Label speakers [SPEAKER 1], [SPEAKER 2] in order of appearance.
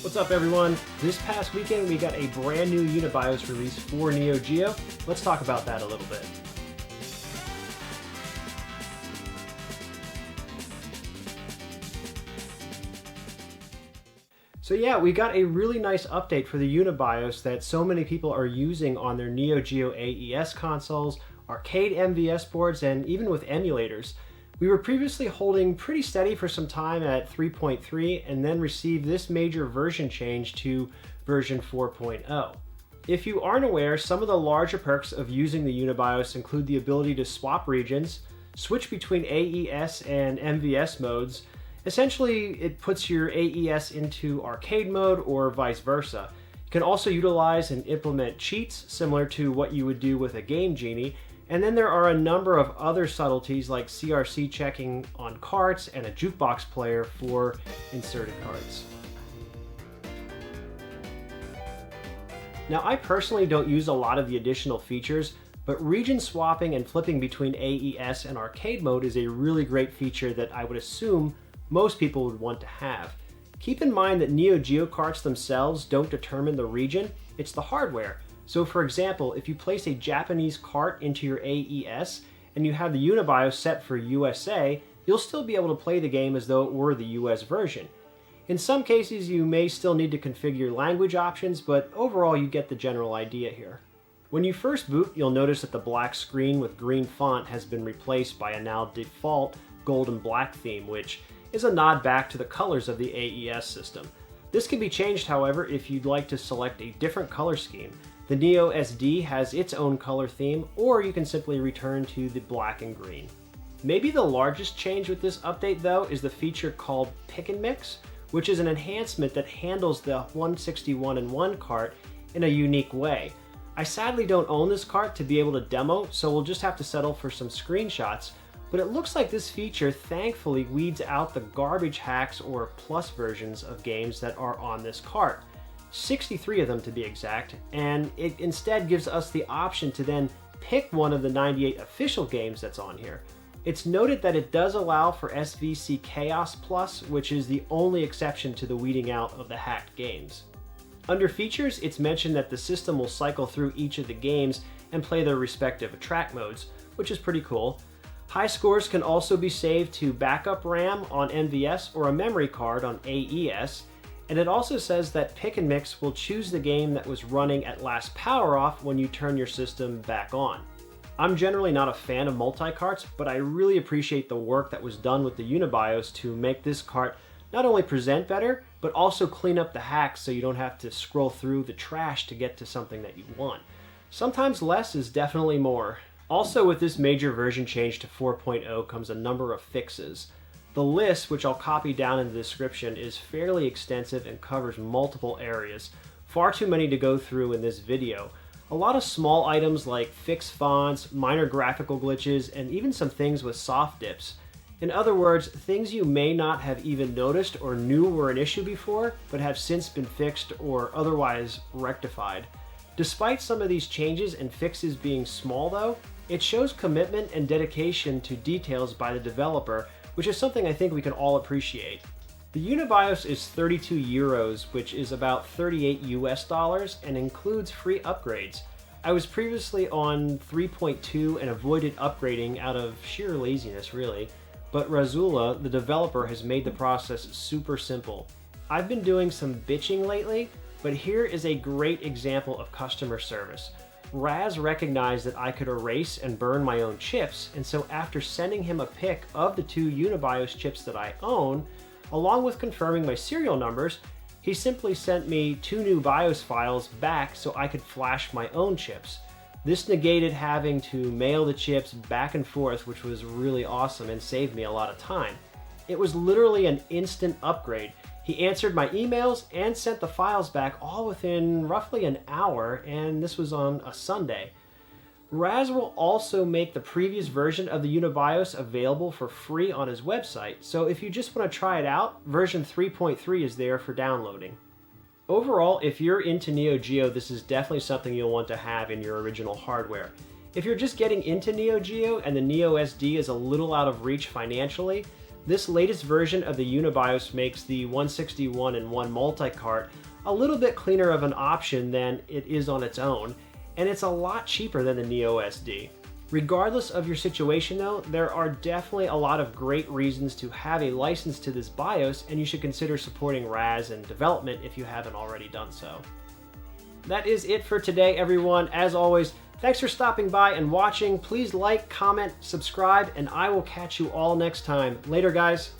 [SPEAKER 1] What's up everyone? This past weekend we got a brand new Unibios release for Neo Geo. Let's talk about that a little bit. So yeah, we got a really nice update for the Unibios that so many people are using on their Neo Geo AES consoles, arcade MVS boards, and even with emulators. We were previously holding pretty steady for some time at 3.3 and then received this major version change to version 4.0. If you aren't aware, some of the larger perks of using the Unibios include the ability to swap regions, switch between AES and MVS modes. Essentially, it puts your AES into arcade mode or vice versa. You can also utilize and implement cheats similar to what you would do with a Game Genie. And then there are a number of other subtleties like CRC checking on carts and a jukebox player for inserted carts. Now, I personally don't use a lot of the additional features, but region swapping and flipping between AES and arcade mode is a really great feature that I would assume most people would want to have. Keep in mind that Neo Geo carts themselves don't determine the region, it's the hardware. So for example, if you place a Japanese cart into your AES and you have the Unibios set for USA, you'll still be able to play the game as though it were the US version. In some cases, you may still need to configure language options, but overall you get the general idea here. When you first boot, you'll notice that the black screen with green font has been replaced by a now default gold and black theme, which is a nod back to the colors of the AES system. This can be changed, however, if you'd like to select a different color scheme. The Neo SD has its own color theme, or you can simply return to the black and green. Maybe the largest change with this update though is the feature called Pick and Mix, which is an enhancement that handles the 161-in-1 cart in a unique way. I sadly don't own this cart to be able to demo, so we'll just have to settle for some screenshots, but it looks like this feature thankfully weeds out the garbage hacks or plus versions of games that are on this cart. 63 of them to be exact, and it instead gives us the option to then pick one of the 98 official games that's on here. It's noted that it does allow for SVC Chaos Plus, which is the only exception to the weeding out of the hacked games. Under features, it's mentioned that the system will cycle through each of the games and play their respective track modes, which is pretty cool. High scores can also be saved to backup RAM on MVS or a memory card on AES, and it also says that Pick and Mix will choose the game that was running at last power off when you turn your system back on. I'm generally not a fan of multi-carts, but I really appreciate the work that was done with the Unibios to make this cart not only present better, but also clean up the hacks so you don't have to scroll through the trash to get to something that you want. Sometimes less is definitely more. Also, with this major version change to 4.0 comes a number of fixes. The list, which I'll copy down in the description, is fairly extensive and covers multiple areas. Far too many to go through in this video. A lot of small items like fixed fonts, minor graphical glitches, and even some things with soft dips. In other words, things you may not have even noticed or knew were an issue before, but have since been fixed or otherwise rectified. Despite some of these changes and fixes being small though, it shows commitment and dedication to details by the developer, which is something I think we can all appreciate. The Unibios is 32 euros, which is about 38 US dollars, and includes free upgrades. I was previously on 3.2 and avoided upgrading out of sheer laziness really, but Razula, the developer, has made the process super simple. I've been doing some bitching lately, but here is a great example of customer service. Raz recognized that I could erase and burn my own chips, and so after sending him a pic of the 2 Unibios chips that I own, along with confirming my serial numbers, he simply sent me 2 new BIOS files back so I could flash my own chips. This negated having to mail the chips back and forth, which was really awesome and saved me a lot of time. It was literally an instant upgrade. He answered my emails and sent the files back all within roughly an hour, and this was on a Sunday. Raz will also make the previous version of the Unibios available for free on his website, so if you just want to try it out, version 3.3 is there for downloading. Overall, if you're into Neo Geo, this is definitely something you'll want to have in your original hardware. If you're just getting into Neo Geo and the Neo SD is a little out of reach financially, This latest version of the Unibios makes the 161-in-1 multi-cart a little bit cleaner of an option than it is on its own, and it's a lot cheaper than the Neo SD. Regardless of your situation though, there are definitely a lot of great reasons to have a license to this BIOS, and you should consider supporting RAS and development if you haven't already done so. That is it for today, everyone. As always, thanks for stopping by and watching. Please like, comment, subscribe, and I will catch you all next time. Later, guys.